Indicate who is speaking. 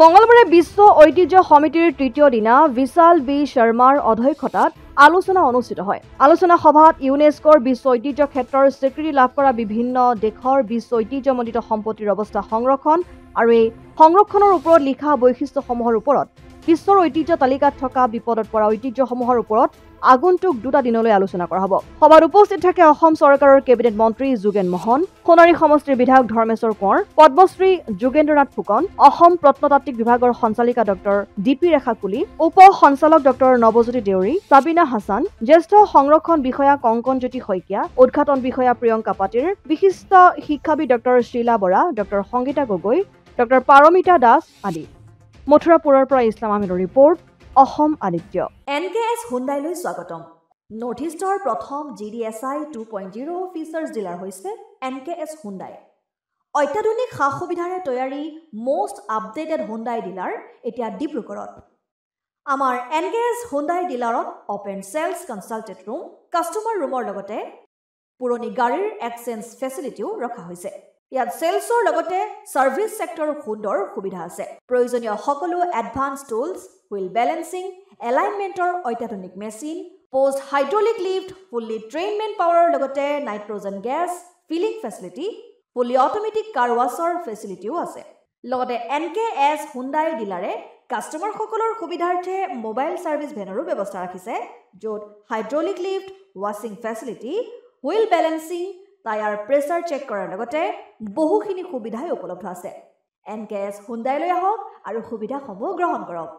Speaker 1: মঙ্গলবাৰে বিশ্ব ঐতিহ্য সমিতিৰ তৃতীয় দিনা বিশাল বি শৰ্মাৰ অধ্যক্ষতাত আলোচনা অনুষ্ঠিত হয়। আলোচনা সভাত ইউনেস্কোৰ বিশ্ব ঐতিহ্য ক্ষেত্ৰৰ স্বীকৃতি লাভ কৰা বিভিন্ন দেশৰ বিশ্ব ঐতিহ্যমণ্ডিত সম্পত্তিৰ অৱস্থা সংৰক্ষণ আৰু এই সংৰক্ষণৰ ওপৰত লিখা বৈশিষ্ট্যসমূহৰ ওপৰত বিশ্বৰ ঐতিহ্য তালিকাত থকা বিপদত পৰা ঐতিহ্যসমূহৰ ওপৰত আগন্তুক 2টা দিনলৈ আলোচনা কৰা হ'ব। সভাত উপস্থিত থাকে অসম চৰকাৰৰ কেবিনেট মন্ত্ৰী যোগেন মহন, সোণাৰী সমষ্টিৰ বিধায়ক ধৰ্মেশ্বৰ কোঁৱৰ, পদ্মশ্ৰী যোগেন্দ্ৰনাথ ফুকন, অসম প্ৰত্নতাত্ত্বিক বিভাগৰ সঞ্চালিকা ডক্টৰ ডিপি ৰেখা কুলি, উপ সঞ্চালক ডক্টৰ নৱজ্যোতি দেউৰী, সাবিনা হাছান, জ্যেষ্ঠ সংৰক্ষণ বিষয়া কংকনজ্যোতি শইকীয়া, উদ্ঘাটন বিষয়া প্ৰিয়ংকা পাটিল, বিশিষ্ট শিক্ষাবিদ doctor Sheela Bora, doctor Sangeeta Gogoi, doctor Paramita Das আদি। মথুৰাপুৰৰ পৰা ইছলাম আহমেদৰ ৰিপৰ্ট, অসম আদিত্য।
Speaker 2: NKS হুণ্ডাইলৈ স্বাগতম। নৰ্থ ইষ্টৰ প্ৰথম GDSI 2.0 ফিচাৰ্ছ ডিলাৰ হৈছে NKS হুণ্ডাই। অত্যাধুনিক সা সুবিধাৰে তৈয়াৰী মষ্ট আপডেটেড হুণ্ডাই ডিলাৰ এতিয়া ডিব্ৰুগড়ত। আমাৰ NKS হুণ্ডাই ডিলাৰত open sales consulted room, customer ৰুমৰ লগতে পুৰণি গাড়ীৰ এক্সচেঞ্জ ফেচিলিটিও ৰখা হৈছে। ইয়াত চেলছৰ লগতে ছাৰ্ভিচ ছেক্টৰৰ সুন্দৰ সুবিধা আছে। প্ৰয়োজনীয় সকলো এডভান্স টুলছ, হুইল বেলেন্সিং, এলাইনমেণ্টৰ অত্যাধুনিক machine, post hydraulic lift, fully trained মেন পাৱাৰৰ লগতে nitrogen gas filling facility, fully automatic car washer ফেচিলিটিও আছে। লগতে NKS হুণ্ডাই ডিলাৰে কাষ্টমাৰসকলৰ সুবিধাৰ্থে মোবাইল ছাৰ্ভিচ ভেনৰো ব্যৱস্থা ৰাখিছে, য'ত হাইড্ৰলিক লিফ্ট, ৱাছিং facility, wheel balancing, tyre pressure check কৰাৰ লগতে বহুখিনি সুবিধাই উপলব্ধ আছে। NKS হুণ্ডাইলৈ আহক আৰু সুবিধাসমূহ গ্ৰহণ কৰক।